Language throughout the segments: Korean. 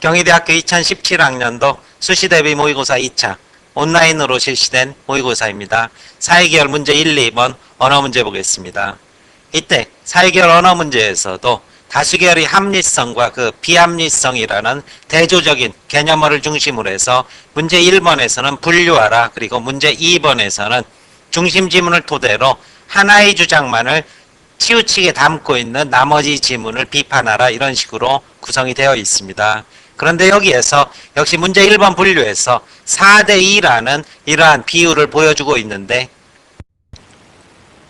경희대학교 2017학년도 수시대비 모의고사 2차 온라인으로 실시된 모의고사입니다. 사회계열 문제 1, 2번 언어 문제 보겠습니다. 이때 사회계열 언어 문제에서도 다수계열의 합리성과 그 비합리성이라는 대조적인 개념어를 중심으로 해서 문제 1번에서는 분류하라, 그리고 문제 2번에서는 중심 지문을 토대로 하나의 주장만을 치우치게 담고 있는 나머지 지문을 비판하라, 이런 식으로 구성이 되어 있습니다. 그런데 여기에서 역시 문제 1번 분류에서 4대2라는 이러한 비율을 보여주고 있는데,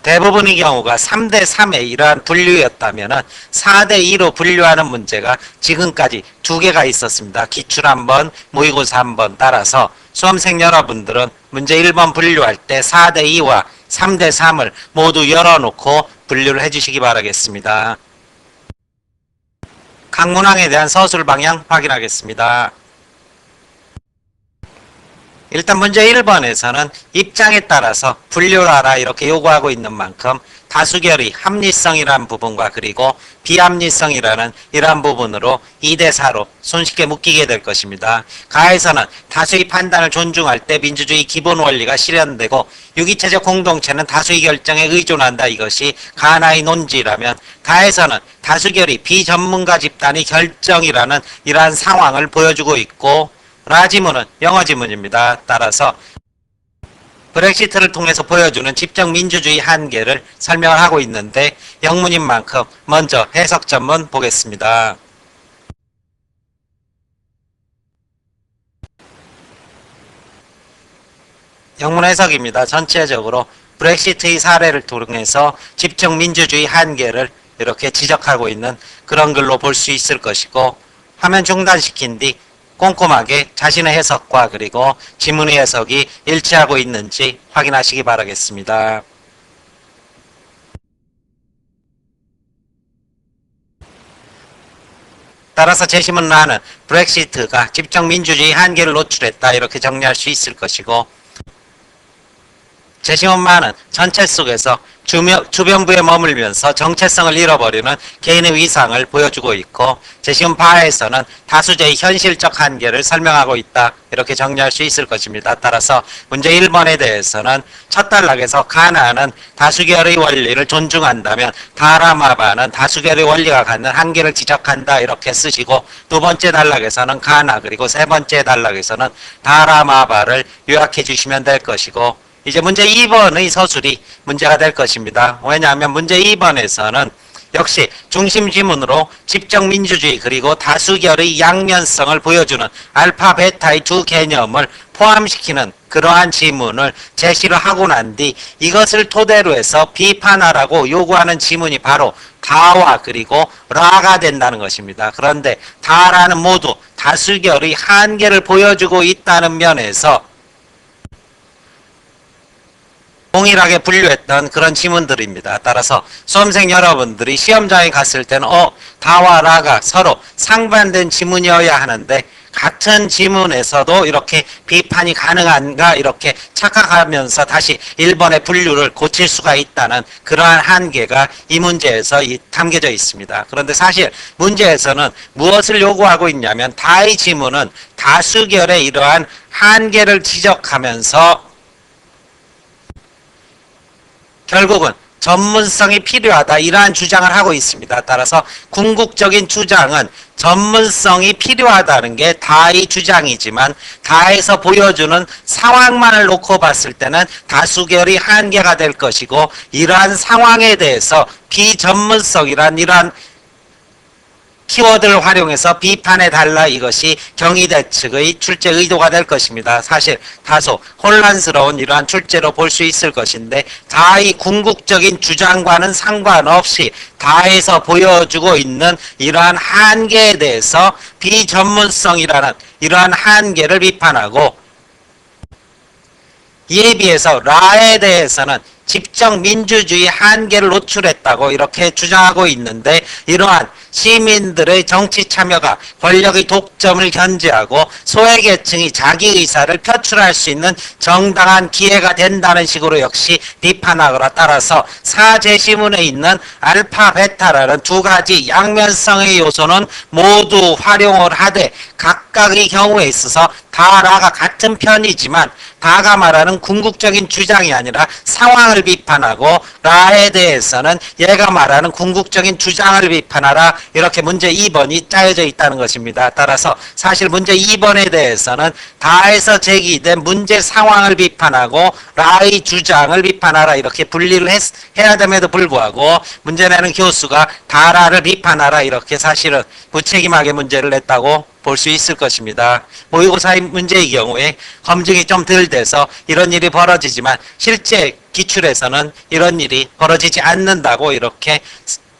대부분의 경우가 3대3의 이러한 분류였다면 4대2로 분류하는 문제가 지금까지 2개가 있었습니다. 기출 1번, 모의고사 1번. 따라서 수험생 여러분들은 문제 1번 분류할 때 4대2와 3대3을 모두 열어놓고 분류를 해주시기 바라겠습니다. 각 문항에 대한 서술 방향 확인하겠습니다. 일단 문제 1번에서는 입장에 따라서 분류를 하라 이렇게 요구하고 있는 만큼 다수결의 합리성이라는 부분과 그리고 비합리성이라는 이러한 부분으로 2대4로 손쉽게 묶이게 될 것입니다. 가에서는 다수의 판단을 존중할 때 민주주의 기본 원리가 실현되고 유기체적 공동체는 다수의 결정에 의존한다, 이것이 가나의 논지라면, 가에서는 다수결의 비전문가 집단의 결정이라는 이러한 상황을 보여주고 있고, 라 지문은 영어 지문입니다. 따라서 브렉시트를 통해서 보여주는 집적 민주주의 한계를 설명을 하고 있는데, 영문인 만큼 먼저 해석 전문 보겠습니다. 영문 해석입니다. 전체적으로 브렉시트의 사례를 통해서 집적 민주주의 한계를 이렇게 지적하고 있는 그런 글로 볼 수 있을 것이고, 화면 중단시킨 뒤 꼼꼼하게 자신의 해석과 그리고 지문의 해석이 일치하고 있는지 확인하시기 바라겠습니다. 따라서 제시문 라는 브렉시트가 집적 민주주의 한계를 노출했다, 이렇게 정리할 수 있을 것이고, 제시문만은 전체 속에서 주변부에 머물면서 정체성을 잃어버리는 개인의 위상을 보여주고 있고, 제시문 바에서는 다수제의 현실적 한계를 설명하고 있다, 이렇게 정리할 수 있을 것입니다. 따라서 문제 1번에 대해서는 첫 단락에서 가나는 다수결의 원리를 존중한다면 다라마바는 다수결의 원리가 갖는 한계를 지적한다, 이렇게 쓰시고, 두 번째 단락에서는 가나, 그리고 세 번째 단락에서는 다라마바를 요약해 주시면 될 것이고, 이제 문제 2번의 서술이 문제가 될 것입니다. 왜냐하면 문제 2번에서는 역시 중심 지문으로 집적 민주주의 그리고 다수결의 양면성을 보여주는 알파, 베타의 두 개념을 포함시키는 그러한 지문을 제시를 하고 난 뒤 이것을 토대로 해서 비판하라고 요구하는 지문이 바로 다와 그리고 라가 된다는 것입니다. 그런데 다라는 모두 다수결의 한계를 보여주고 있다는 면에서 동일하게 분류했던 그런 지문들입니다. 따라서 수험생 여러분들이 시험장에 갔을 때는 다와 라가 서로 상반된 지문이어야 하는데 같은 지문에서도 이렇게 비판이 가능한가, 이렇게 착각하면서 다시 1번의 분류를 고칠 수가 있다는 그러한 한계가 이 문제에서 담겨져 있습니다. 그런데 사실 문제에서는 무엇을 요구하고 있냐면, 다의 지문은 다수결의 이러한 한계를 지적하면서 결국은 전문성이 필요하다, 이러한 주장을 하고 있습니다. 따라서 궁극적인 주장은 전문성이 필요하다는 게 다의 주장이지만, 다에서 보여주는 상황만을 놓고 봤을 때는 다수결의 한계가 될 것이고, 이러한 상황에 대해서 비전문성이란 이러한 키워드를 활용해서 비판해달라, 이것이 경희대 측의 출제 의도가 될 것입니다. 사실 다소 혼란스러운 이러한 출제로 볼 수 있을 것인데, 다의 궁극적인 주장과는 상관없이 다에서 보여주고 있는 이러한 한계에 대해서 비전문성이라는 이러한 한계를 비판하고, 이에 비해서 라에 대해서는 집적 민주주의 한계를 노출했다고 이렇게 주장하고 있는데, 이러한 시민들의 정치 참여가 권력의 독점을 견제하고 소외계층이 자기 의사를 표출할 수 있는 정당한 기회가 된다는 식으로 역시 비판하거나, 따라서 사제시문에 있는 알파, 베타라는 두 가지 양면성의 요소는 모두 활용을 하되 각각의 경우에 있어서 다라가 같은 편이지만 다가 말하는 궁극적인 주장이 아니라 상황을 비판하고, 라에 대해서는 얘가 말하는 궁극적인 주장을 비판하라, 이렇게 문제 2번이 짜여져 있다는 것입니다. 따라서 사실 문제 2번에 대해서는 다에서 제기된 문제 상황을 비판하고 라의 주장을 비판하라, 이렇게 분리를 해야 됨에도 불구하고 문제 내는 교수가 다라를 비판하라, 이렇게 사실은 무책임하게 문제를 냈다고 볼 수 있을 것입니다. 모의고사 문제의 경우에 검증이 좀 덜 돼서 이런 일이 벌어지지만 실제 기출에서는 이런 일이 벌어지지 않는다고 이렇게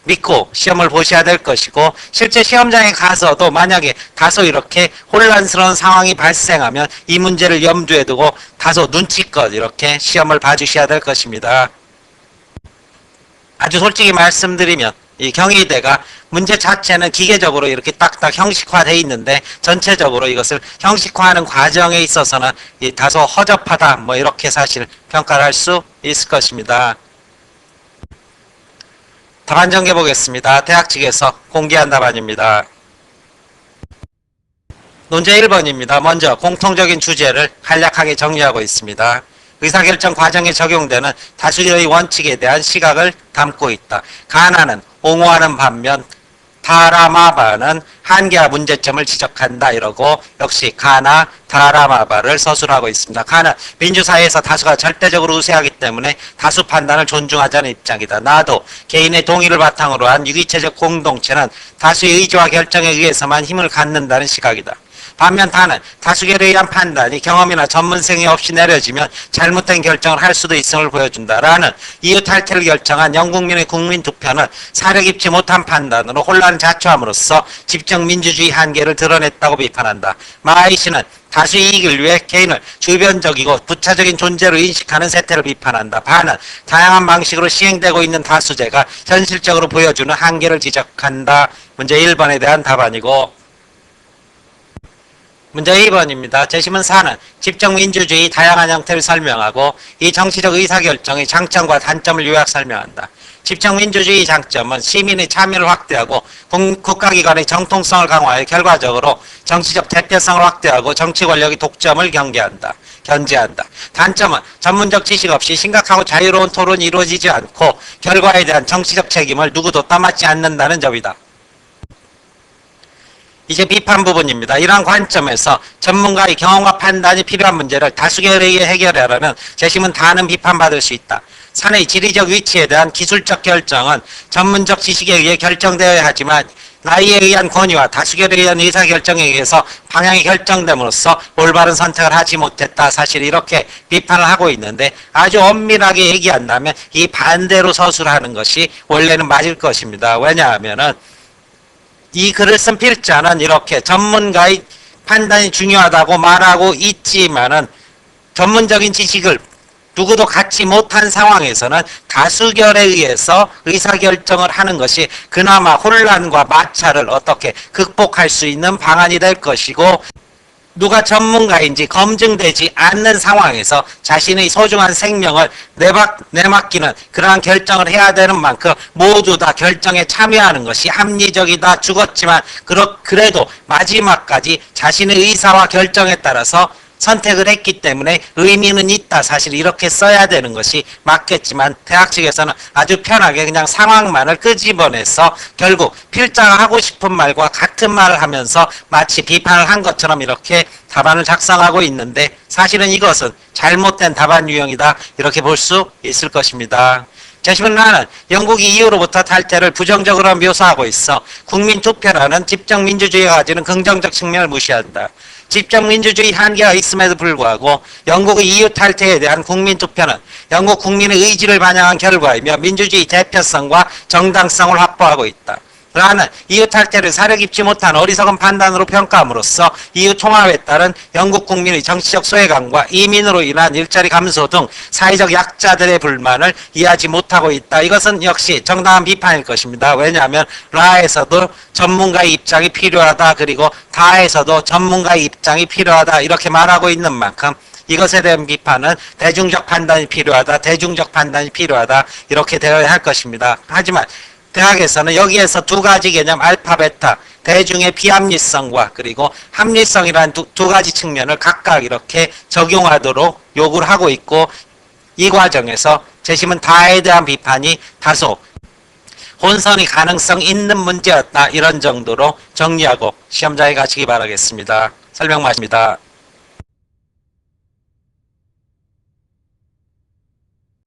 믿고 시험을 보셔야 될 것이고, 실제 시험장에 가서도 만약에 다소 이렇게 혼란스러운 상황이 발생하면 이 문제를 염두에 두고 다소 눈치껏 이렇게 시험을 봐주셔야 될 것입니다. 아주 솔직히 말씀드리면 이 경희대가 문제 자체는 기계적으로 이렇게 딱딱 형식화되어 있는데 전체적으로 이것을 형식화하는 과정에 있어서는 다소 허접하다, 뭐 이렇게 사실 평가를 할 수 있을 것입니다. 답안 정리해 보겠습니다. 대학 측에서 공개한 답안입니다. 논제 1번입니다. 먼저 공통적인 주제를 간략하게 정리하고 있습니다. 의사결정 과정에 적용되는 다수결의 원칙에 대한 시각을 담고 있다. 가나는 옹호하는 반면 다라마바는 한계와 문제점을 지적한다, 이러고 역시 가나, 다라마바를 서술하고 있습니다. 가는 민주사회에서 다수가 절대적으로 우세하기 때문에 다수 판단을 존중하자는 입장이다. 나도 개인의 동의를 바탕으로 한 유기체적 공동체는 다수의 의지와 결정에 의해서만 힘을 갖는다는 시각이다. 반면 다는 다수결에 의한 판단이 경험이나 전문성이 없이 내려지면 잘못된 결정을 할 수도 있음을 보여준다라는 이유탈퇴를 결정한 영국민의 국민투표는 사려 깊지 못한 판단으로 혼란을 자초함으로써 집정민주주의 한계를 드러냈다고 비판한다. 마이시는 다수 이익을 위해 개인을 주변적이고 부차적인 존재로 인식하는 세태를 비판한다. 반은 다양한 방식으로 시행되고 있는 다수제가 현실적으로 보여주는 한계를 지적한다. 문제 1번에 대한 답안이고, 문제 2번입니다. 제시문 4는 집정민주주의 다양한 형태를 설명하고 이 정치적 의사결정의 장점과 단점을 요약 설명한다. 집정민주주의 장점은 시민의 참여를 확대하고 국가기관의 정통성을 강화해 결과적으로 정치적 대표성을 확대하고 정치 권력의 독점을 견제한다. 단점은 전문적 지식 없이 심각하고 자유로운 토론이 이루어지지 않고 결과에 대한 정치적 책임을 누구도 떠맡지 않는다는 점이다. 이제 비판 부분입니다. 이러한 관점에서 전문가의 경험과 판단이 필요한 문제를 다수결에 의해 해결하려면 제시문 다는 비판받을 수 있다. 산의 지리적 위치에 대한 기술적 결정은 전문적 지식에 의해 결정되어야 하지만 나이에 의한 권위와 다수결에 의한 의사결정에 의해서 방향이 결정됨으로써 올바른 선택을 하지 못했다. 사실 이렇게 비판을 하고 있는데 아주 엄밀하게 얘기한다면 이 반대로 서술하는 것이 원래는 맞을 것입니다. 왜냐하면은 이 글을 쓴 필자는 이렇게 전문가의 판단이 중요하다고 말하고 있지만은 전문적인 지식을 누구도 갖지 못한 상황에서는 다수결에 의해서 의사결정을 하는 것이 그나마 혼란과 마찰을 어떻게 극복할 수 있는 방안이 될 것이고, 누가 전문가인지 검증되지 않는 상황에서 자신의 소중한 생명을 내맡기는 그러한 결정을 해야 되는 만큼 모두 다 결정에 참여하는 것이 합리적이다. 죽었지만 그래도 마지막까지 자신의 의사와 결정에 따라서 선택을 했기 때문에 의미는 있다. 사실 이렇게 써야 되는 것이 맞겠지만 대학 측에서는 아주 편하게 그냥 상황만을 끄집어내서 결국 필자가 하고 싶은 말과 같은 말을 하면서 마치 비판을 한 것처럼 이렇게 답안을 작성하고 있는데 사실은 이것은 잘못된 답안 유형이다. 이렇게 볼 수 있을 것입니다. 제시문 하나는 영국이 이후로부터 탈퇴를 부정적으로 묘사하고 있어 국민투표라는 집정민주주의가 가지는 긍정적 측면을 무시한다. 집정민주주의 한계가 있음에도 불구하고 영국의 EU 탈퇴에 대한 국민투표는 영국 국민의 의지를 반영한 결과이며 민주주의 대표성과 정당성을 확보하고 있다. 라는 이유 탈퇴를 사려 깊지 못한 어리석은 판단으로 평가함으로써 이유 통합에 따른 영국 국민의 정치적 소외감과 이민으로 인한 일자리 감소 등 사회적 약자들의 불만을 이해하지 못하고 있다. 이것은 역시 정당한 비판일 것입니다. 왜냐하면 라에서도 전문가의 입장이 필요하다. 그리고 다에서도 전문가의 입장이 필요하다. 이렇게 말하고 있는 만큼 이것에 대한 비판은 대중적 판단이 필요하다. 대중적 판단이 필요하다. 이렇게 되어야 할 것입니다. 하지만 대학에서는 여기에서 두 가지 개념 알파, 베타, 대중의 비합리성과 그리고 합리성이라는 두 가지 측면을 각각 이렇게 적용하도록 요구를 하고 있고, 이 과정에서 재심은 다에 대한 비판이 다소 혼선의 가능성 있는 문제였다. 이런 정도로 정리하고 시험장에 가시기 바라겠습니다. 설명 마칩니다.